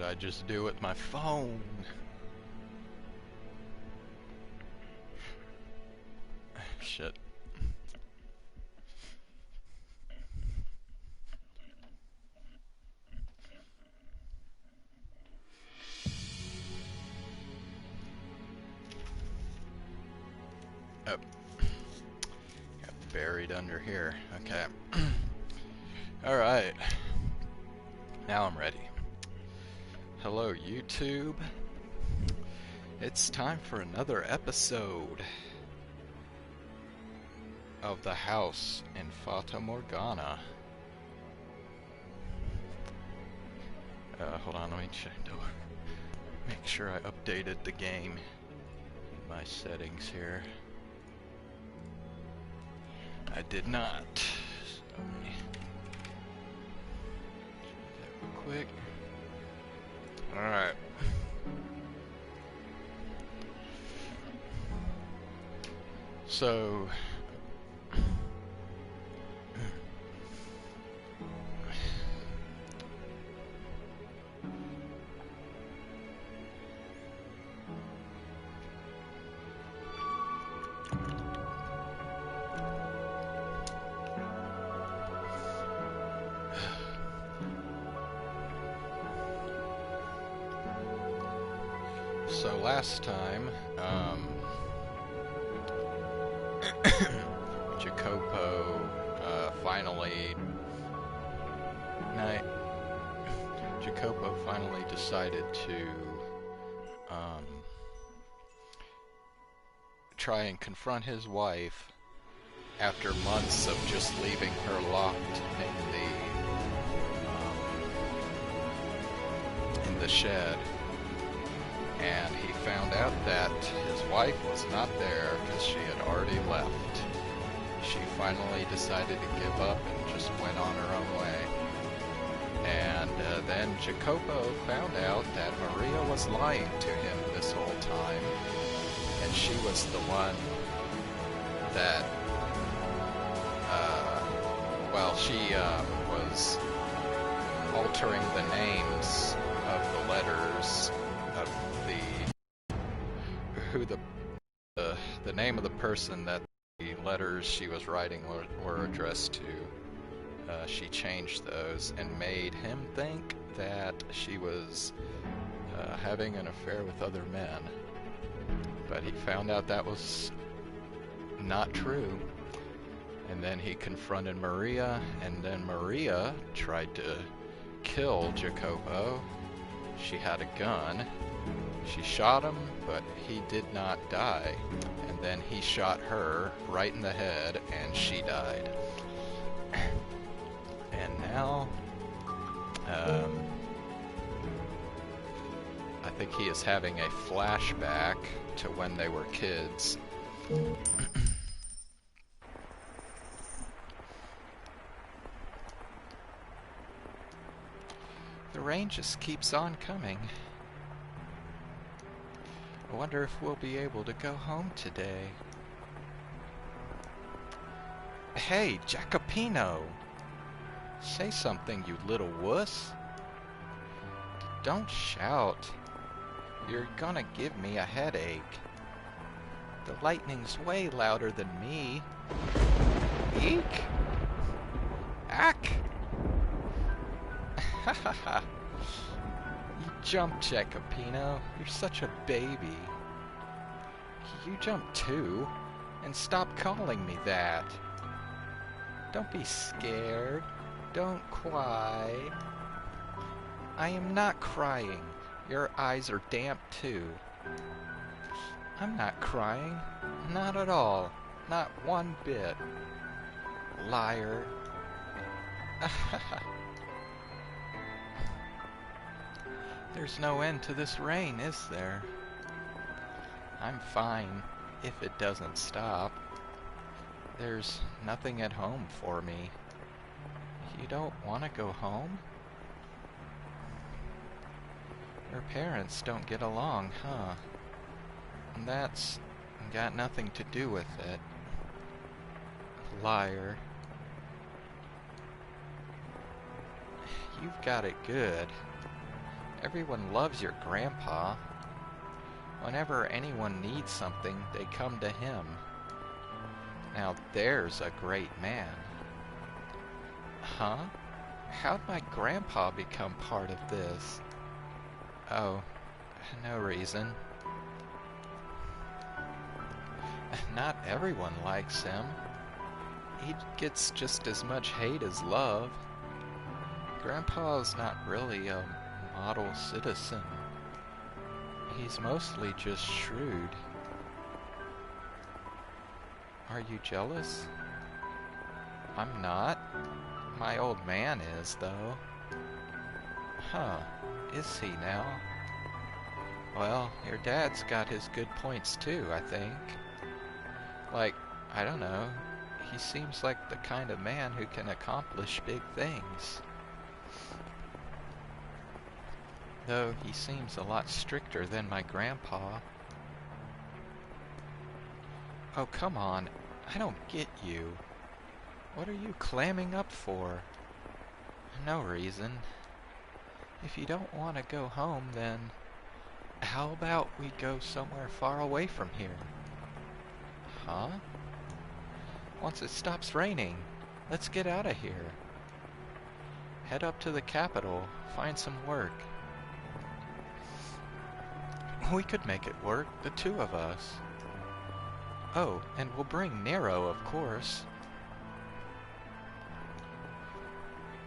I just do with my phone? Shit. Oh. Got buried under here. Okay. Alright. Now I'm ready. Hello, YouTube. It's time for another episode of the house in Fata Morgana. Hold on, let me make sure I updated the game in my settings here. I did not. So let me do that real quick. Alright. So last time, Jacopo Jacopo finally decided to try and confront his wife after months of just leaving her locked in the shed. And he found out that his wife was not there because she had already left. She finally decided to give up and just went on her own way. And then Jacopo found out that Maria was lying to him this whole time. And she was the one that, she was altering the names of the letters of the name of the person that the letters she was writing were addressed to. She changed those and made him think that she was having an affair with other men. But he found out that was not true. And then he confronted Maria, and then Maria tried to kill Jacopo. She had a gun. She shot him, but he did not die. And then he shot her right in the head, and she died. And now, I think he is having a flashback to when they were kids. The rain just keeps on coming. I wonder if we'll be able to go home today. Hey, Jacopino! Say something, you little wuss. Don't shout. You're gonna give me a headache. The lightning's way louder than me. Eek! Ack! Ha ha ha! You jump, Jacopo. You're such a baby. You jump too, and stop calling me that. Don't be scared. Don't cry. I am not crying. Your eyes are damp too. I'm not crying. Not at all. Not one bit. Liar. There's no end to this rain, is there? I'm fine, if it doesn't stop. There's nothing at home for me. You don't want to go home? Your parents don't get along, huh? And that's got nothing to do with it. Liar. You've got it good. Everyone loves your grandpa. Whenever anyone needs something, they come to him. Now there's a great man. Huh? How'd my grandpa become part of this? Oh, no reason. Not everyone likes him. He gets just as much hate as love. Grandpa's not really a model citizen. He's mostly just shrewd. Are you jealous? I'm not. My old man is, though. Huh, is he now? Well, your dad's got his good points too, I think. Like, I don't know, he seems like the kind of man who can accomplish big things. Though he seems a lot stricter than my grandpa. Oh, come on, I don't get you. What are you clamming up for? No reason. If you don't want to go home, then how about we go somewhere far away from here? Huh? Once it stops raining, let's get out of here. Head up to the capital, find some work. We could make it work, the two of us. Oh, and we'll bring Nero, of course.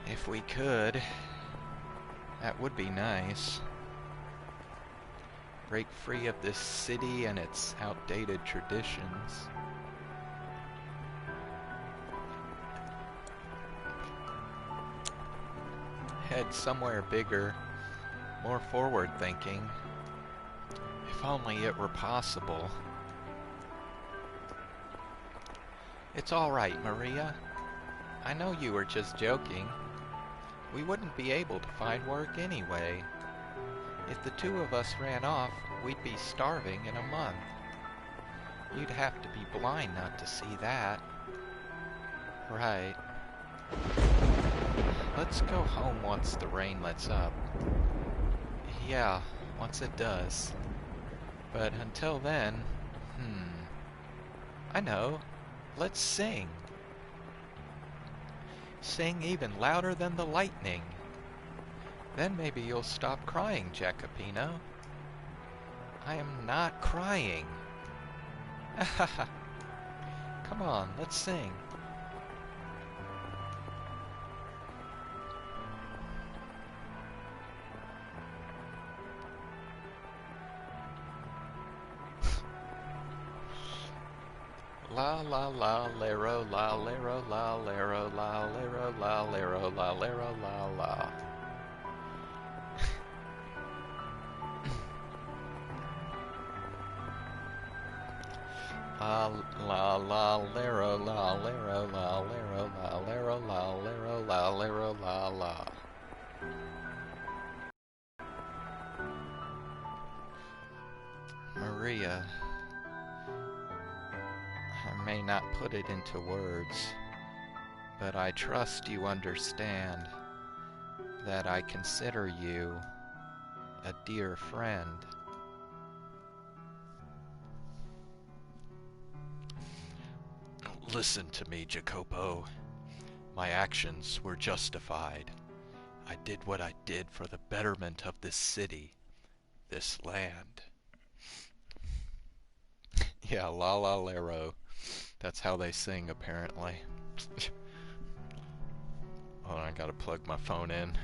If we could, that would be nice. Break free of this city and its outdated traditions. Head somewhere bigger, more forward-thinking. If only it were possible. It's all right, Maria. I know you were just joking. We wouldn't be able to find work anyway. If the two of us ran off, we'd be starving in a month. You'd have to be blind not to see that. Right. Let's go home once the rain lets up. Yeah, once it does. But until then, I know. Let's sing. Sing even louder than the lightning. Then maybe you'll stop crying, Jacopino. I am not crying. Come on, let's sing. La la la lero la lero la lero la lero la lero la lero la la. La la la lero la lero la lero la lero la lero la lero la la. Maria, I may not put it into words, but I trust you understand that I consider you a dear friend. Listen to me, Jacopo. My actions were justified. I did what I did for the betterment of this city, this land. Yeah, la la lero. That's how they sing, apparently. Hold on, I gotta plug my phone in.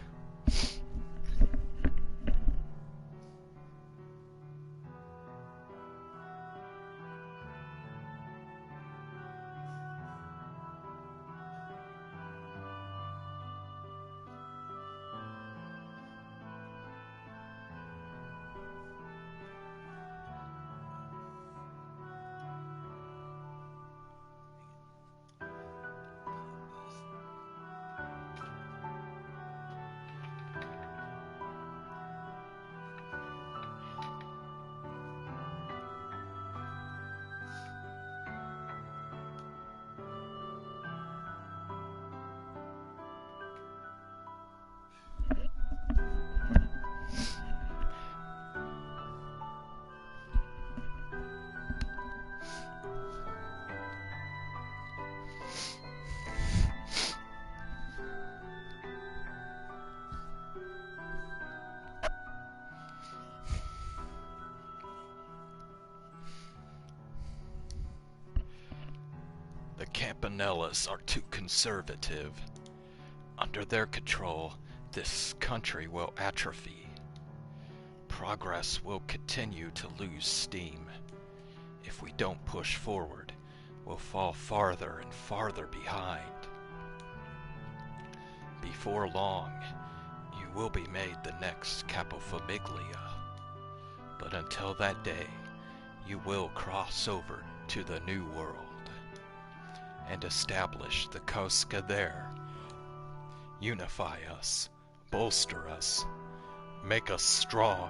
The Campanellas are too conservative. Under their control, this country will atrophy. Progress will continue to lose steam. If we don't push forward, we'll fall farther and farther behind. Before long, you will be made the next Capofamiglia. But until that day, you will cross over to the New World and establish the Cosca there. Unify us, bolster us, make us strong.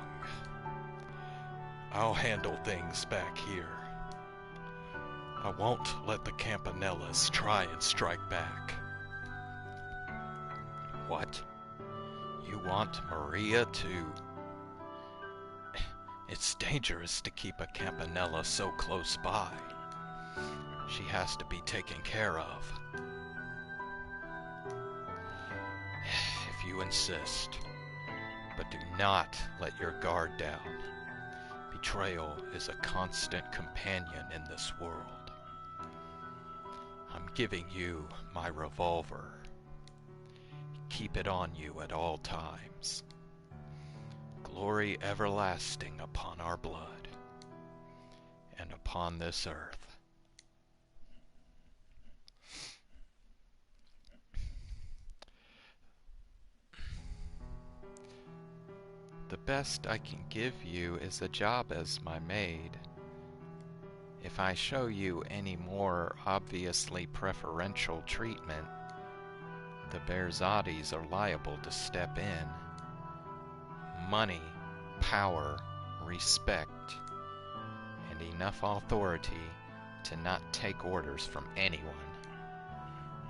I'll handle things back here. I won't let the Campanellas try and strike back. What? You want Maria to... It's dangerous to keep a Campanella so close by. She has to be taken care of. If you insist, but do not let your guard down. Betrayal is a constant companion in this world. I'm giving you my revolver. Keep it on you at all times. Glory everlasting upon our blood and upon this earth. The best I can give you is a job as my maid. If I show you any more obviously preferential treatment, the Berzottis are liable to step in. Money, power, respect, and enough authority to not take orders from anyone.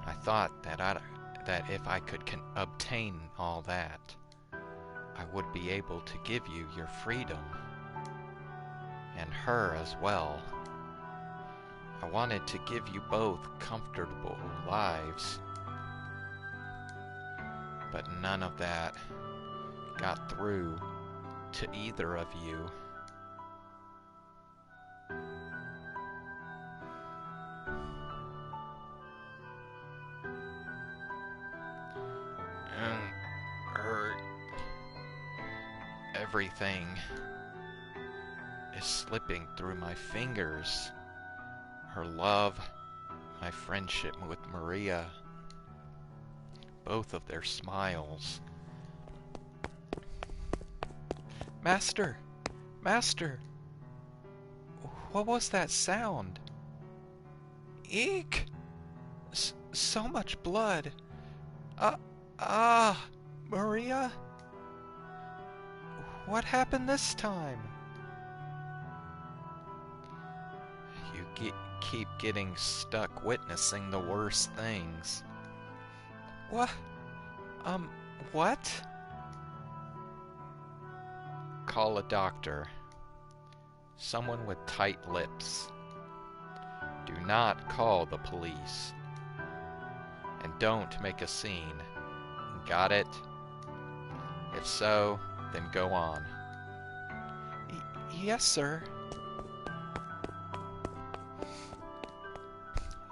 I thought that if I could obtain all that, I would be able to give you your freedom, and her as well. I wanted to give you both comfortable lives, but none of that got through to either of you. Everything is slipping through my fingers. Her love, my friendship with Maria, both of their smiles. Master! Master! What was that sound? Eek! So much blood! Maria? What happened this time? You keep getting stuck witnessing the worst things. What? What? Call a doctor. Someone with tight lips. Do not call the police. And don't make a scene. Got it? If so, then go on. Yes, sir.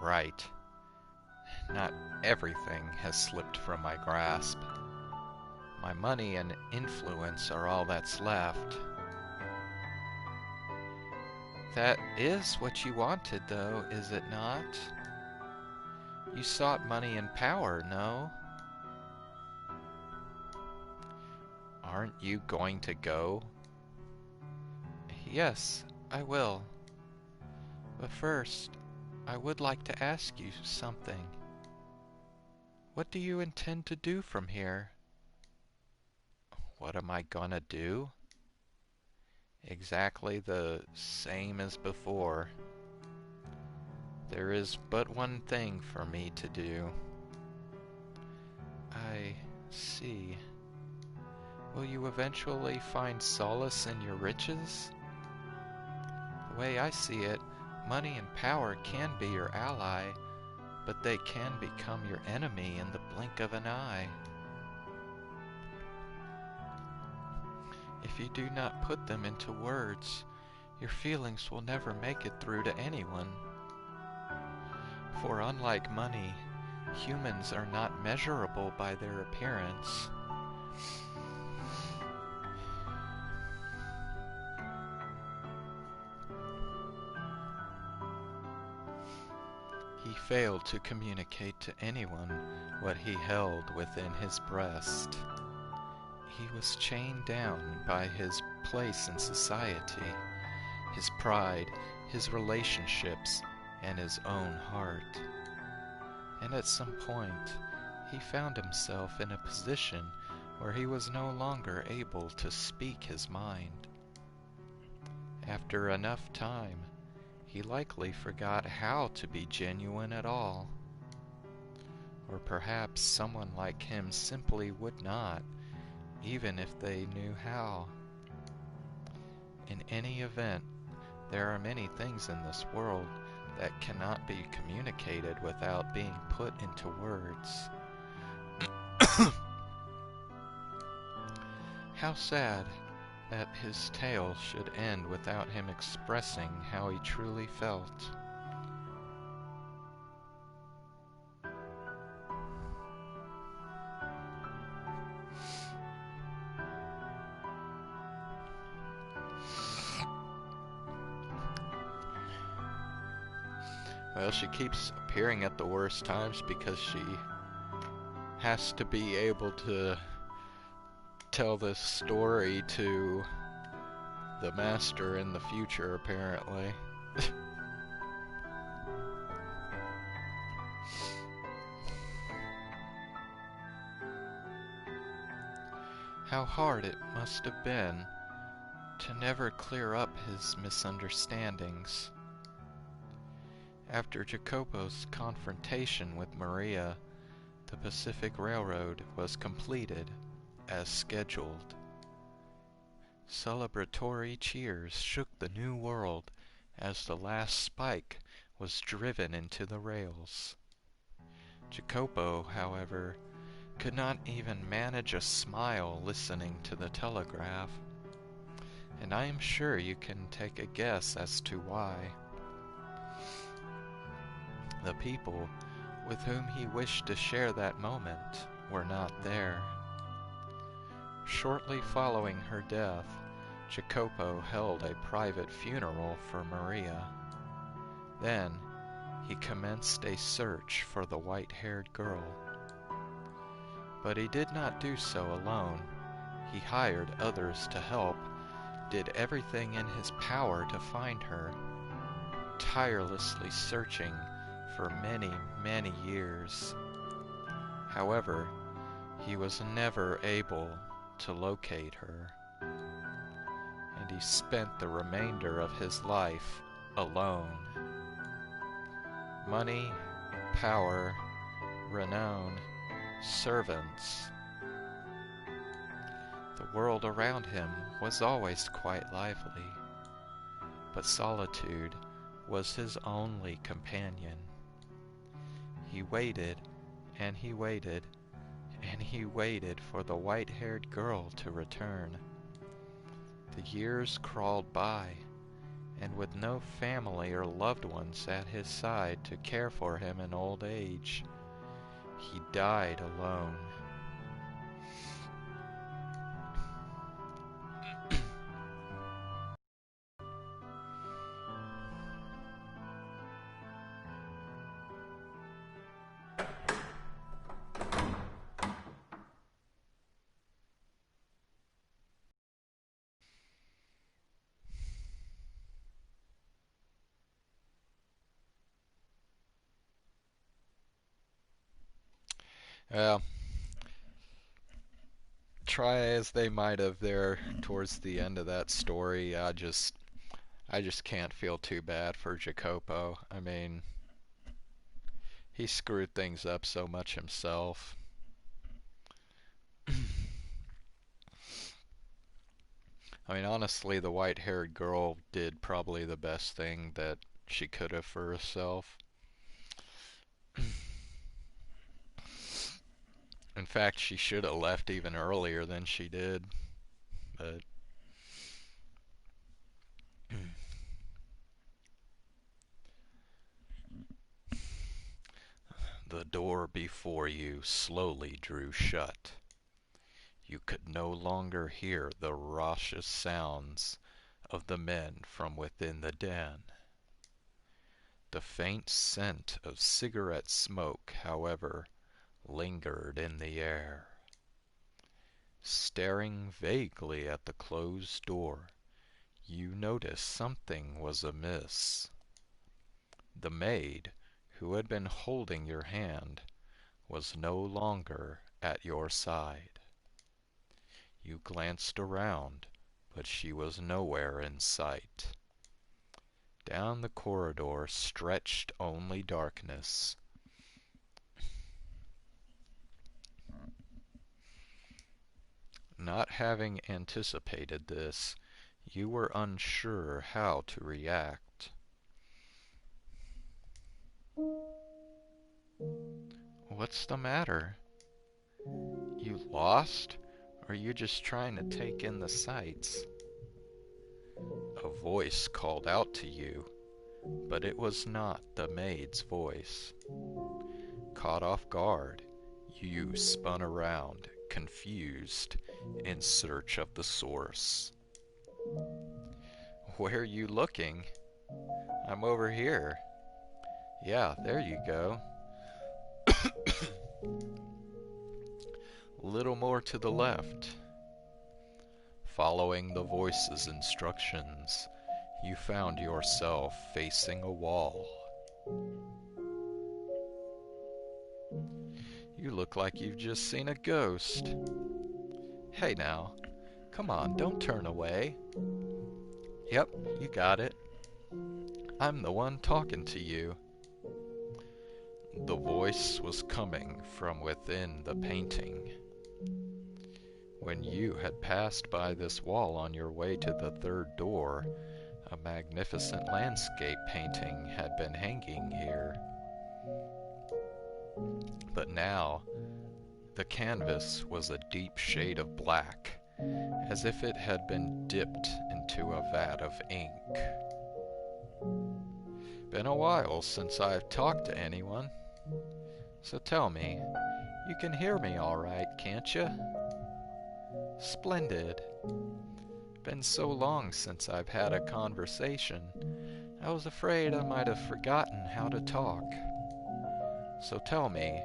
Right. Not everything has slipped from my grasp. My money and influence are all that's left. That is what you wanted, though, is it not? You sought money and power, no? Aren't you going to go? Yes, I will. But first, I would like to ask you something. What do you intend to do from here? What am I gonna do? Exactly the same as before. There is but one thing for me to do. I see. Will you eventually find solace in your riches? The way I see it, money and power can be your ally, but they can become your enemy in the blink of an eye. If you do not put them into words, your feelings will never make it through to anyone. For unlike money, humans are not measurable by their appearance. He failed to communicate to anyone what he held within his breast. He was chained down by his place in society, his pride, his relationships, and his own heart. And at some point, he found himself in a position where he was no longer able to speak his mind. After enough time, he likely forgot how to be genuine at all. Or perhaps someone like him simply would not, even if they knew how. In any event, there are many things in this world that cannot be communicated without being put into words. How sad that his tale should end without him expressing how he truly felt. Well, she keeps appearing at the worst times because she has to be able to tell this story to the master in the future, apparently. How hard it must have been to never clear up his misunderstandings. After Jacopo's confrontation with Maria, the Pacific Railroad was completed as scheduled. Celebratory cheers shook the new world as the last spike was driven into the rails. Jacopo, however, could not even manage a smile listening to the telegraph, and I am sure you can take a guess as to why. The people with whom he wished to share that moment were not there. Shortly following her death, Jacopo held a private funeral for Maria. Then, he commenced a search for the white-haired girl. But he did not do so alone. He hired others to help, did everything in his power to find her, tirelessly searching for many, many years. However, he was never able to locate her, and he spent the remainder of his life alone. Money, power, renown, servants. The world around him was always quite lively, but solitude was his only companion. He waited, and he waited, and he waited for the white-haired girl to return. The years crawled by, and with no family or loved ones at his side to care for him in old age, he died alone. Well, try as they might have there towards the end of that story, I just can't feel too bad for Jacopo. I mean, he screwed things up so much himself. I mean, honestly, the white-haired girl did probably the best thing that she could have for herself. In fact, she should have left even earlier than she did, but The door before you slowly drew shut. You could no longer hear the raucous sounds of the men from within the den. The faint scent of cigarette smoke, however, lingered in the air. Staring vaguely at the closed door, you noticed something was amiss. The maid, who had been holding your hand, was no longer at your side. You glanced around, but she was nowhere in sight. Down the corridor stretched only darkness. Not having anticipated this, you were unsure how to react. What's the matter? You lost? Or are you just trying to take in the sights? A voice called out to you, but it was not the maid's voice. Caught off guard, you spun around, confused, in search of the source. Where are you looking? I'm over here. Yeah, there you go. Little more to the left. Following the voice's instructions, you found yourself facing a wall. You look like you've just seen a ghost. Hey now, come on, don't turn away. Yep, you got it. I'm the one talking to you. The voice was coming from within the painting. When you had passed by this wall on your way to the third door, a magnificent landscape painting had been hanging here. But now, the canvas was a deep shade of black, as if it had been dipped into a vat of ink. Been a while since I've talked to anyone. So tell me, you can hear me all right, can't you? Splendid. Been so long since I've had a conversation, I was afraid I might have forgotten how to talk. So tell me,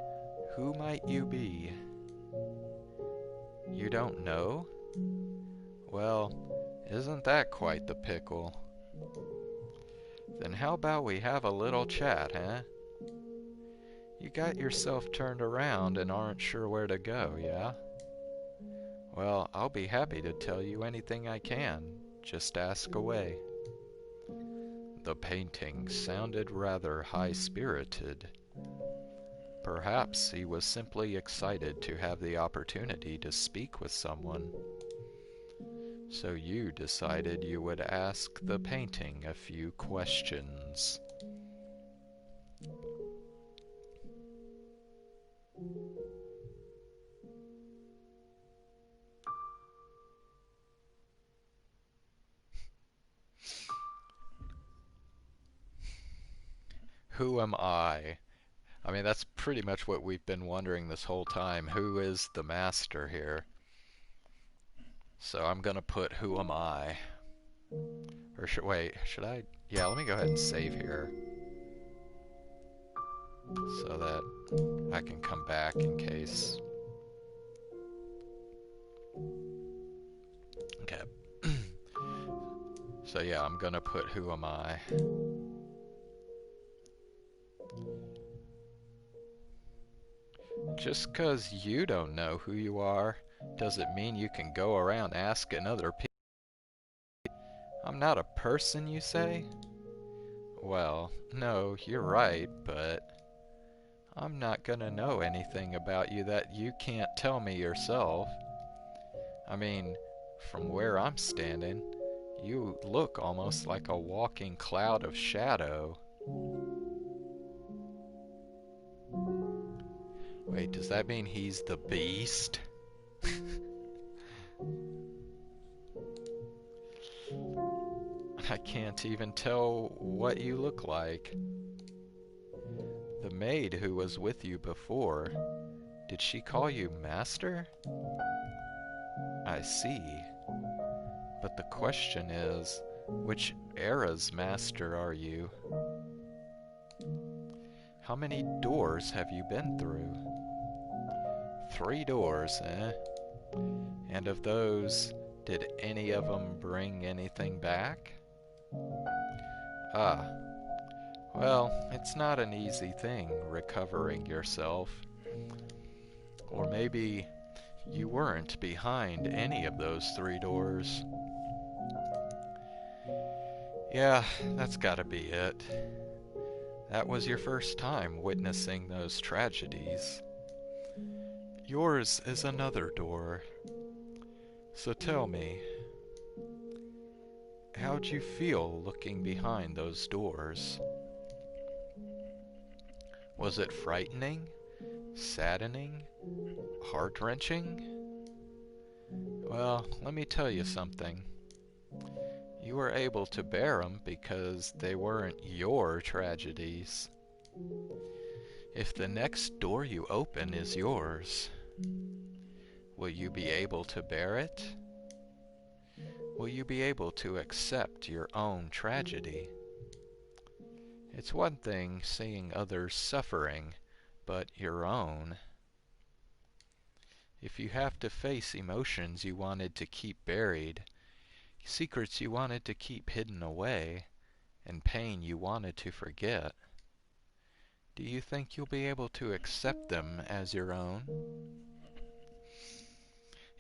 who might you be? You don't know? Well, isn't that quite the pickle? Then how about we have a little chat, huh? You got yourself turned around and aren't sure where to go, yeah? Well, I'll be happy to tell you anything I can. Just ask away. The painting sounded rather high-spirited. Perhaps he was simply excited to have the opportunity to speak with someone. So you decided you would ask the painting a few questions. Who am I? I mean, that's pretty much what we've been wondering this whole time. Who is the master here? So I'm gonna put who am I? Or wait, should I? Yeah, let me go ahead and save here. So that I can come back in case. Okay. So yeah, I'm gonna put who am I? Just 'cause you don't know who you are doesn't mean you can go around asking other people. I'm not a person, you say? Well, no, you're right, but I'm not gonna know anything about you that you can't tell me yourself. I mean, from where I'm standing, you look almost like a walking cloud of shadow. Wait, does that mean he's the beast? I can't even tell what you look like. The maid who was with you before, did she call you master? I see. But the question is, which era's master are you? How many doors have you been through? 3 doors, eh? And of those, did any of them bring anything back? Ah, well, it's not an easy thing, recovering yourself. Or maybe you weren't behind any of those 3 doors. Yeah, that's gotta be it. That was your first time witnessing those tragedies. Yours is another door. So tell me, how'd you feel looking behind those doors? Was it frightening, saddening, heart-wrenching? Well, let me tell you something. You were able to bear them because they weren't your tragedies. If the next door you open is yours, will you be able to bear it? Will you be able to accept your own tragedy? It's one thing seeing others suffering, but your own. If you have to face emotions you wanted to keep buried, secrets you wanted to keep hidden away, and pain you wanted to forget, do you think you'll be able to accept them as your own?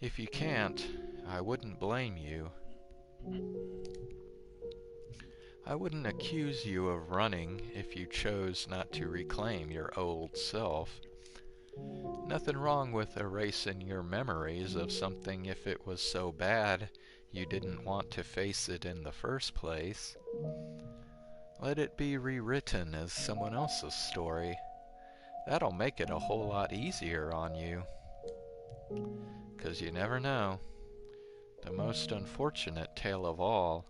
If you can't, I wouldn't blame you. I wouldn't accuse you of running if you chose not to reclaim your old self. Nothing wrong with erasing your memories of something if it was so bad you didn't want to face it in the first place. Let it be rewritten as someone else's story. That'll make it a whole lot easier on you. 'Cause you never know. The most unfortunate tale of all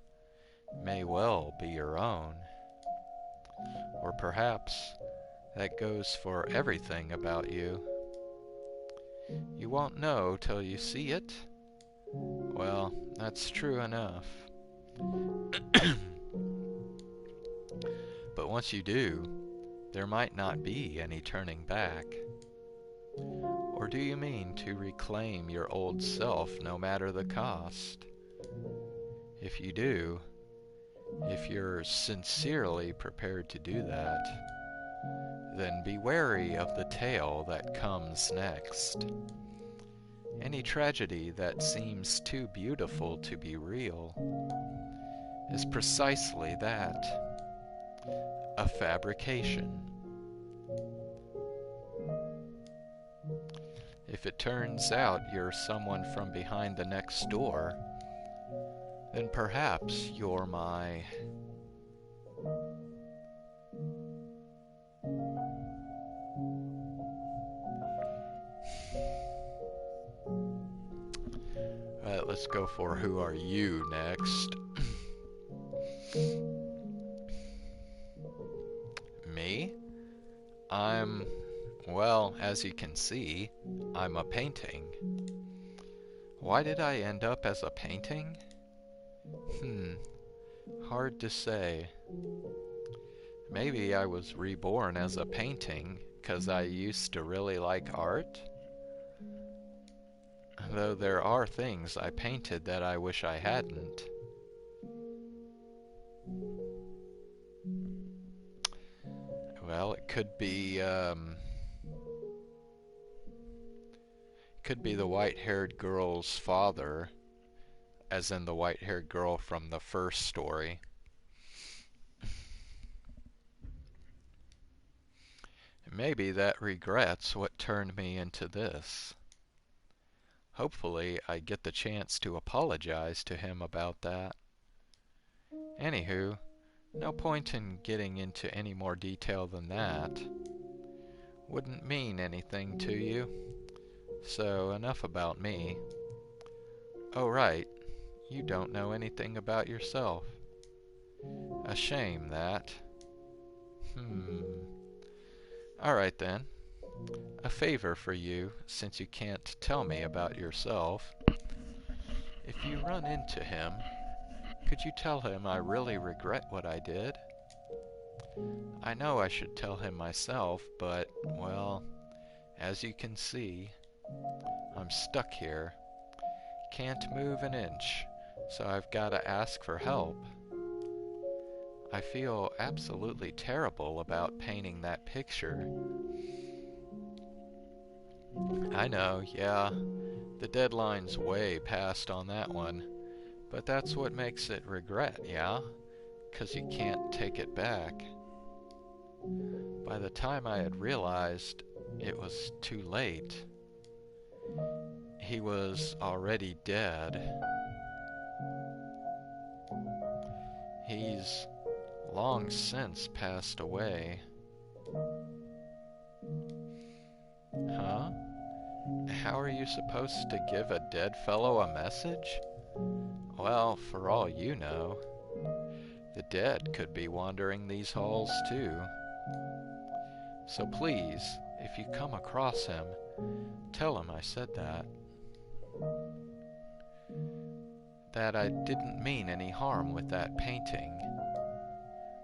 may well be your own. Or perhaps that goes for everything about you. You won't know till you see it? Well, that's true enough. But once you do, there might not be any turning back. Or do you mean to reclaim your old self no matter the cost? If you do, if you're sincerely prepared to do that, then be wary of the tale that comes next. Any tragedy that seems too beautiful to be real is precisely that, a fabrication. If it turns out you're someone from behind the next door, then perhaps you're my... let's go for who are you next. Me? Well, as you can see, I'm a painting. Why did I end up as a painting? Hard to say. Maybe I was reborn as a painting 'cause I used to really like art. Though there are things I painted that I wish I hadn't. Well, it could be the white-haired girl's father, as in the white-haired girl from the first story. Maybe that regret's what turned me into this. Hopefully I get the chance to apologize to him about that. Anywho, no point in getting into any more detail than that. Wouldn't mean anything to you. So enough about me. Oh right, you don't know anything about yourself. A shame that. Alright then. A favor for you, since you can't tell me about yourself. If you run into him, could you tell him I really regret what I did? I know I should tell him myself, but, well, as you can see, I'm stuck here. Can't move an inch, so I've got to ask for help. I feel absolutely terrible about painting that picture. I know, yeah, the deadline's way past on that one, but that's what makes it regret, yeah? 'Cause you can't take it back. By the time I had realized, it was too late. He was already dead. He's long since passed away. Huh? How are you supposed to give a dead fellow a message? Well, for all you know, the dead could be wandering these halls too. So please, if you come across him, tell him I said that. That I didn't mean any harm with that painting.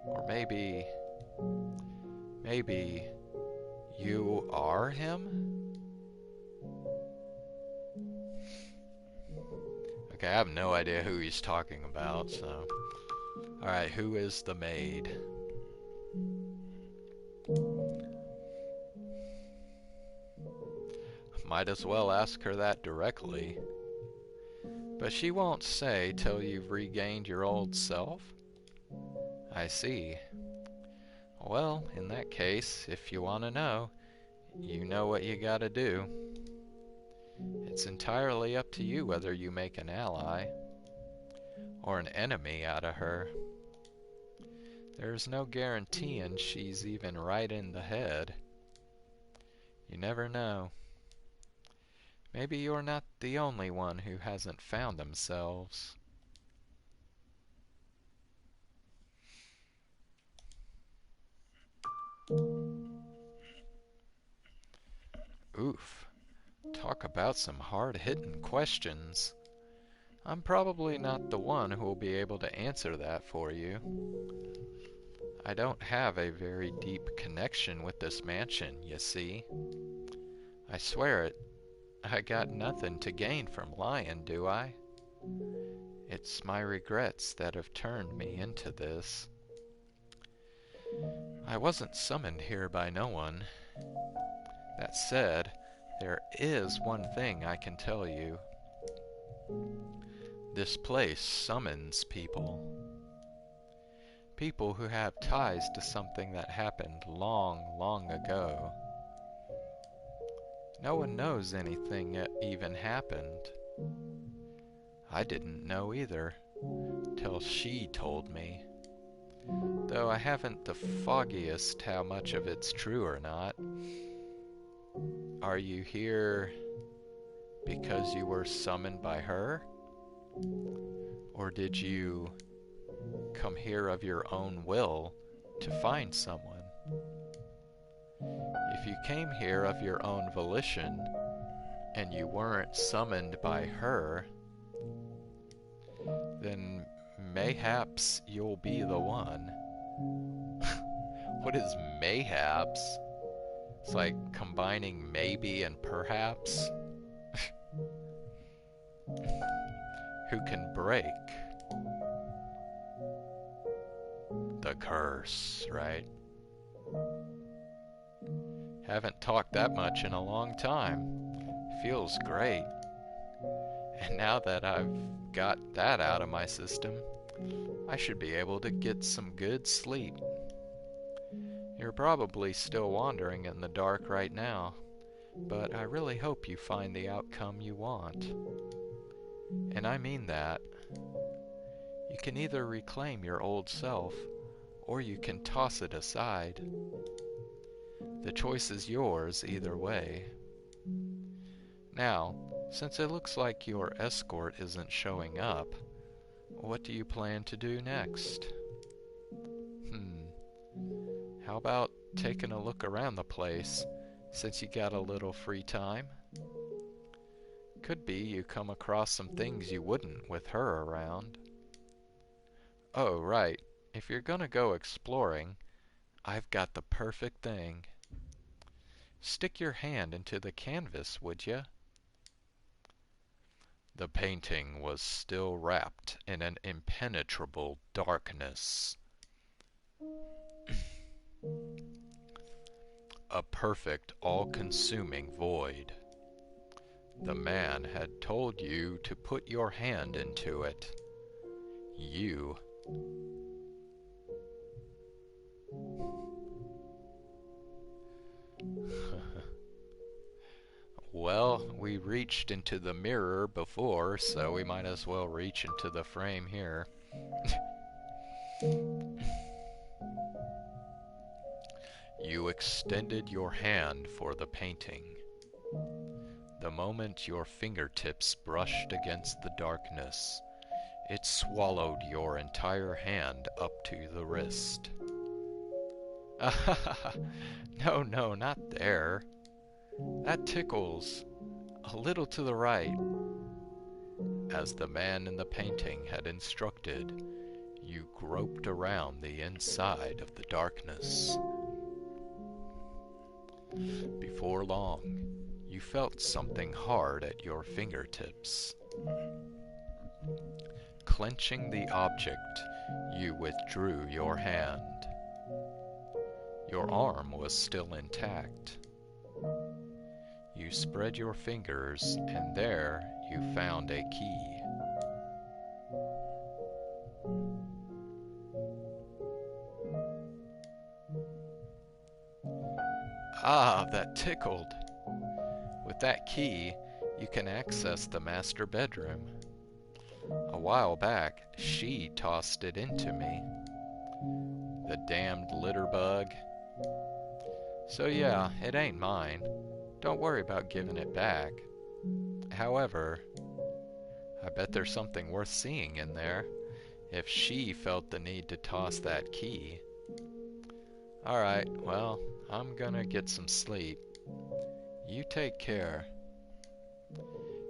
Or maybe you are him? Okay, I have no idea who he's talking about, so... Alright, who is the maid? Might as well ask her that directly. But she won't say till you've regained your old self? I see. Well, in that case, if you want to know, you know what you gotta do. It's entirely up to you whether you make an ally or an enemy out of her. There's no guaranteeing she's even right in the head. You never know. Maybe you're not the only one who hasn't found themselves. Oof. Talk about some hard-hitting questions. I'm probably not the one who will be able to answer that for you. I don't have a very deep connection with this mansion, you see. I swear it. I got nothing to gain from lying, do I? It's my regrets that have turned me into this. I wasn't summoned here by no one. That said, there is one thing I can tell you. This place summons people. People who have ties to something that happened long, long ago. No one knows anything even happened. I didn't know either, till she told me. Though I haven't the foggiest how much of it's true or not. Are you here because you were summoned by her? Or did you come here of your own will to find someone? If you came here of your own volition, and you weren't summoned by her, then mayhaps you'll be the one. What is mayhaps? It's like combining maybe and perhaps. Who can break the curse, right? Haven't talked that much in a long time. Feels great. And now that I've got that out of my system, I should be able to get some good sleep. You're probably still wandering in the dark right now, but I really hope you find the outcome you want. And I mean that. You can either reclaim your old self, or you can toss it aside. The choice is yours either way. Now, since it looks like your escort isn't showing up, what do you plan to do next? How about taking a look around the place since you got a little free time? Could be you come across some things you wouldn't with her around. Oh, right. If you're gonna go exploring, I've got the perfect thing. Stick your hand into the canvas, would ya? The painting was still wrapped in an impenetrable darkness. A perfect, all-consuming void. The man had told you to put your hand into it. You. Well, we reached into the mirror before, so we might as well reach into the frame here. You extended your hand for the painting. The moment your fingertips brushed against the darkness, it swallowed your entire hand up to the wrist. No, no, not there. That tickles. A little to the right. As the man in the painting had instructed, you groped around the inside of the darkness. Before long, you felt something hard at your fingertips. Clenching the object, you withdrew your hand. Your arm was still intact. You spread your fingers, and there you found a key. Ah, that tickled! With that key, you can access the master bedroom. A while back, she tossed it into me. The damned litter bug. So yeah, it ain't mine. Don't worry about giving it back. However, I bet there's something worth seeing in there, if she felt the need to toss that key. Alright, well, I'm gonna get some sleep. You take care.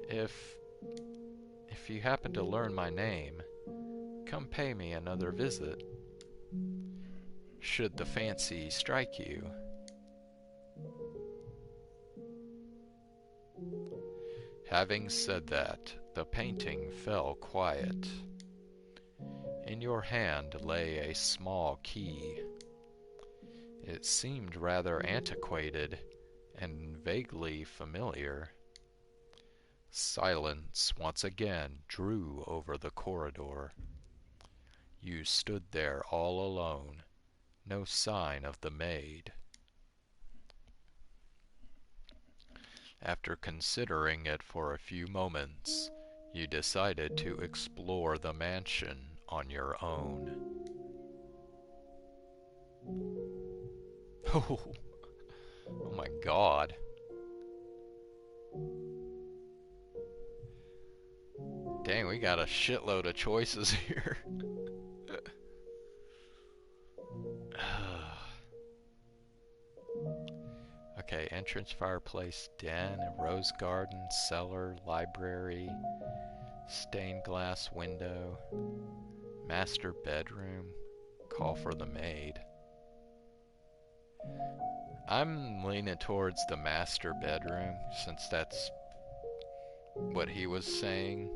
If you happen to learn my name, come pay me another visit. Should the fancy strike you. Having said that, the painting fell quiet. In your hand lay a small key. It seemed rather antiquated and vaguely familiar. Silence once again drew over the corridor. You stood there all alone, no sign of the maid. After considering it for a few moments, you decided to explore the mansion on your own. Oh, oh my God. Dang, we got a shitload of choices here. Okay, entrance, fireplace, den, rose garden, cellar, library, stained glass window, master bedroom, call for the maid. I'm leaning towards the master bedroom, since that's what he was saying.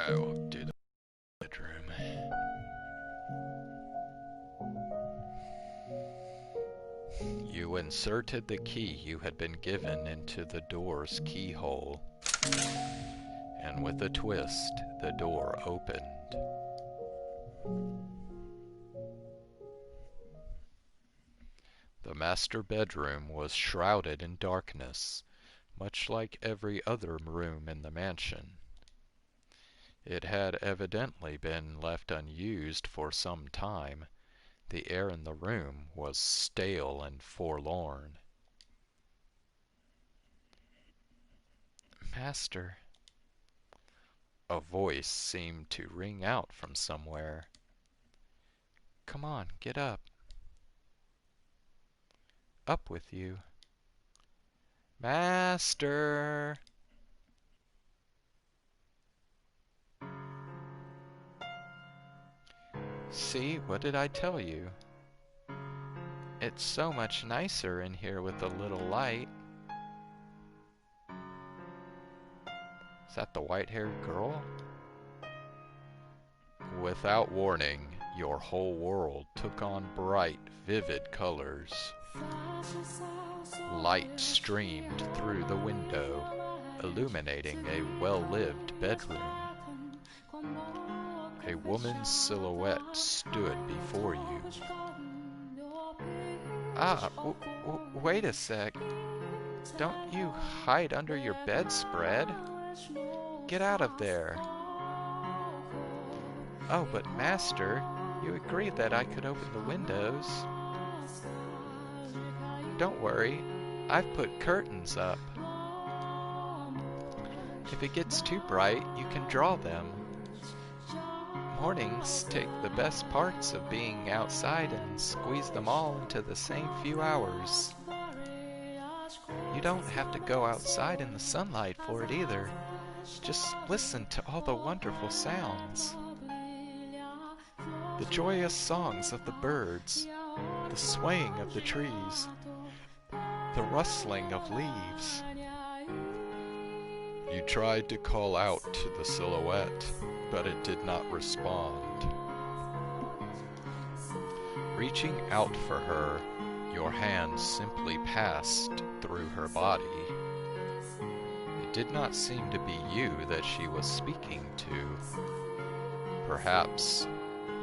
We'll do the bedroom. You inserted the key you had been given into the door's keyhole, and with a twist, the door opened. The master bedroom was shrouded in darkness, much like every other room in the mansion. It had evidently been left unused for some time. The air in the room was stale and forlorn. "Master," a voice seemed to ring out from somewhere. "Come on, get up. Up with you. Master!" "See, what did I tell you? It's so much nicer in here with a little light." Is that the white-haired girl? Without warning, your whole world took on bright, vivid colors. Light streamed through the window, illuminating a well-lived bedroom. A woman's silhouette stood before you. Wait a sec. Don't you hide under your bedspread? Get out of there. Oh, but Master, you agreed that I could open the windows. Don't worry, I've put curtains up. If it gets too bright, you can draw them. Mornings take the best parts of being outside and squeeze them all into the same few hours. You don't have to go outside in the sunlight for it either. Just listen to all the wonderful sounds. The joyous songs of the birds, the swaying of the trees, the rustling of leaves. You tried to call out to the silhouette, but it did not respond. Reaching out for her, your hands simply passed through her body. It did not seem to be you that she was speaking to. Perhaps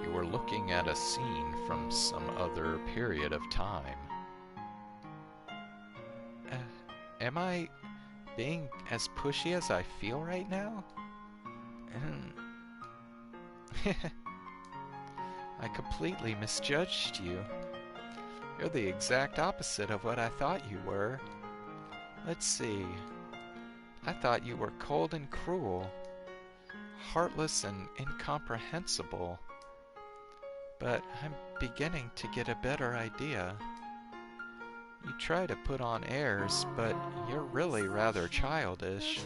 you were looking at a scene from some other period of time. Am I being as pushy as I feel right now? I completely misjudged you. You're the exact opposite of what I thought you were. Let's see. I thought you were cold and cruel, heartless and incomprehensible. But I'm beginning to get a better idea. You try to put on airs, but you're really rather childish.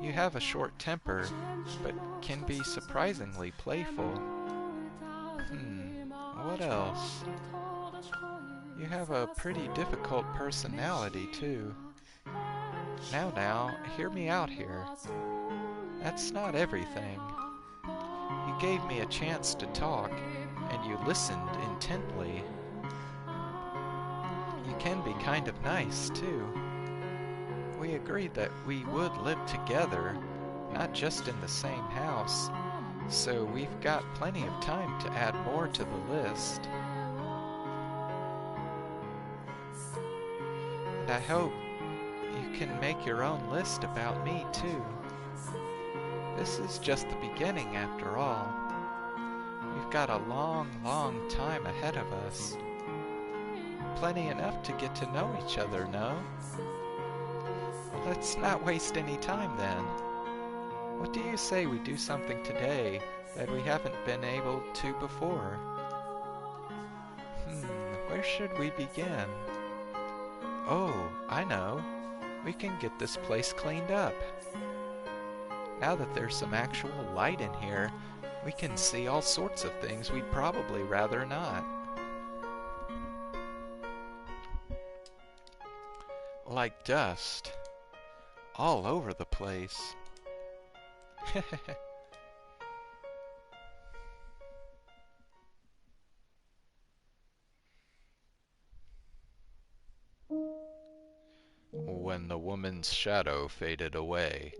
You have a short temper, but can be surprisingly playful. What else? You have a pretty difficult personality, too. Now, hear me out here. That's not everything. You gave me a chance to talk, and you listened intently. You can be kind of nice, too. We agreed that we would live together, not just in the same house, so we've got plenty of time to add more to the list. And I hope you can make your own list about me, too. This is just the beginning, after all. We've got a long, long time ahead of us. Plenty enough to get to know each other, no? Let's not waste any time, then. What do you say we do something today that we haven't been able to before? Where should we begin? Oh, I know. We can get this place cleaned up. Now that there's some actual light in here, we can see all sorts of things we'd probably rather not. Like dust. All over the place. When the woman's shadow faded away,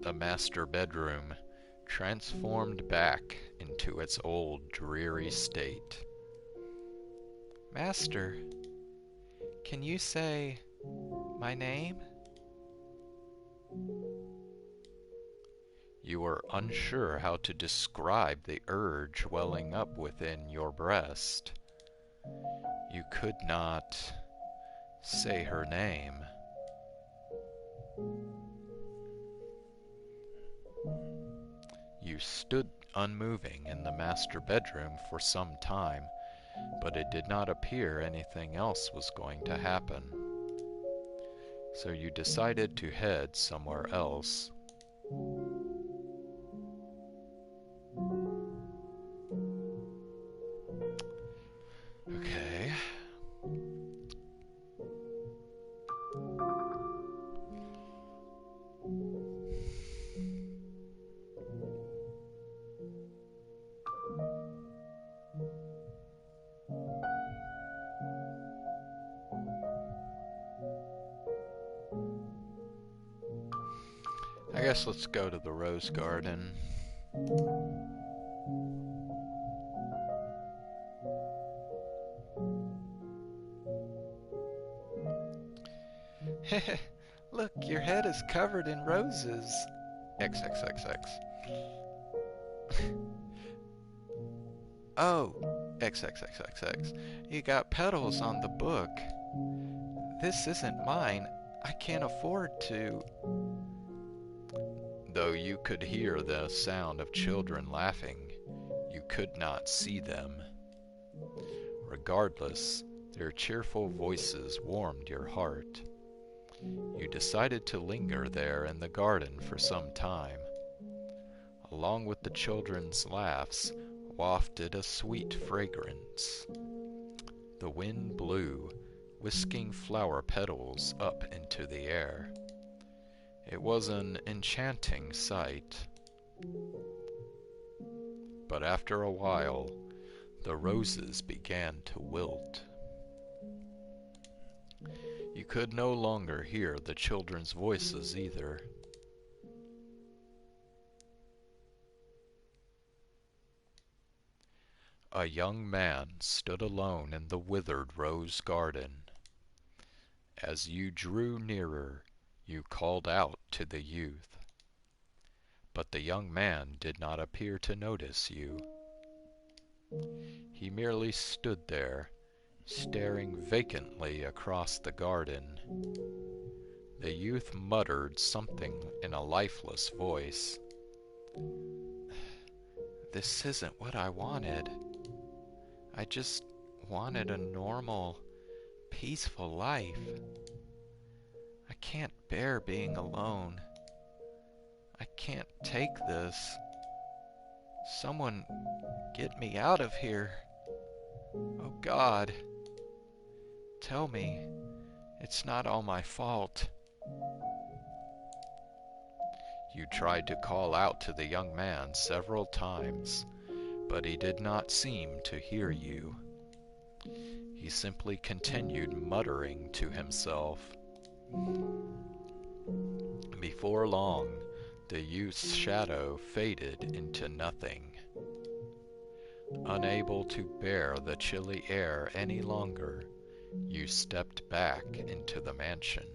the master bedroom transformed back into its old dreary state. Master, can you say my name? You were unsure how to describe the urge welling up within your breast. You could not say her name. You stood unmoving in the master bedroom for some time, but it did not appear anything else was going to happen. So you decided to head somewhere else. Okay. I guess let's go to the rose garden. Look, your head is covered in roses. XXXX. Oh, XXXXX. You got petals on the book. This isn't mine. I can't afford to. Though you could hear the sound of children laughing, you could not see them. Regardless, their cheerful voices warmed your heart. You decided to linger there in the garden for some time. Along with the children's laughs wafted a sweet fragrance. The wind blew, whisking flower petals up into the air. It was an enchanting sight. But after a while, the roses began to wilt. You could no longer hear the children's voices either. A young man stood alone in the withered rose garden. As you drew nearer, you called out to the youth. But the young man did not appear to notice you. He merely stood there, staring vacantly across the garden. The youth muttered something in a lifeless voice. This isn't what I wanted. I just wanted a normal, peaceful life. I can't bear being alone. I can't take this. Someone get me out of here. Oh God, tell me it's not all my fault. You tried to call out to the young man several times, but he did not seem to hear you. He simply continued muttering to himself. Before long, the youth's shadow faded into nothing. Unable to bear the chilly air any longer, you stepped back into the mansion.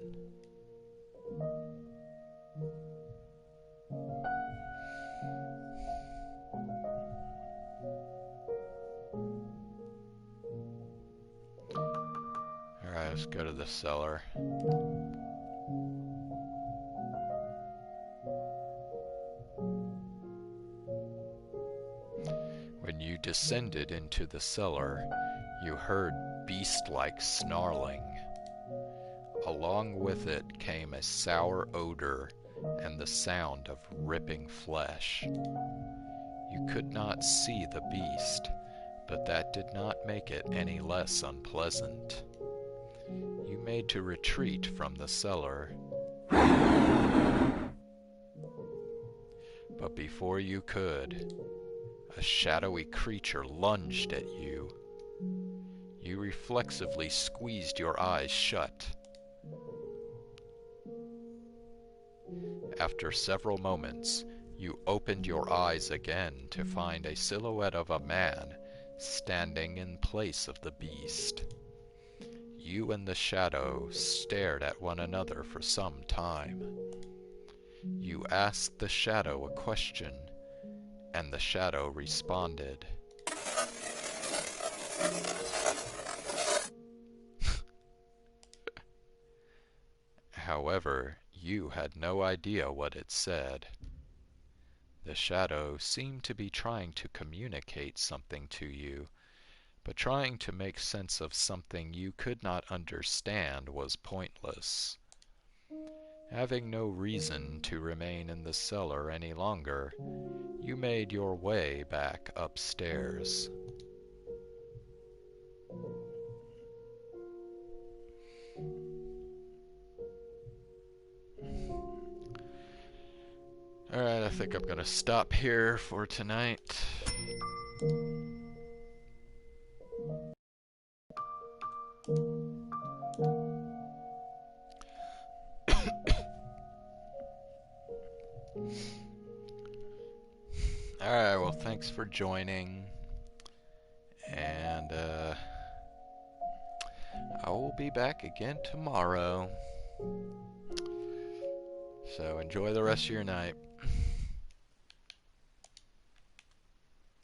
Alright, let's go to the cellar. When you descended into the cellar, you heard beast-like snarling. Along with it came a sour odor and the sound of ripping flesh. You could not see the beast, but that did not make it any less unpleasant. You made to retreat from the cellar. But before you could, a shadowy creature lunged at you. You reflexively squeezed your eyes shut. After several moments, you opened your eyes again to find a silhouette of a man standing in place of the beast. You and the shadow stared at one another for some time. You asked the shadow a question, and the shadow responded. However, you had no idea what it said. The shadow seemed to be trying to communicate something to you, but trying to make sense of something you could not understand was pointless. Having no reason to remain in the cellar any longer, you made your way back upstairs. Alright, I think I'm gonna stop here for tonight. Alright, well, thanks for joining. And, I will be back again tomorrow. So enjoy the rest of your night.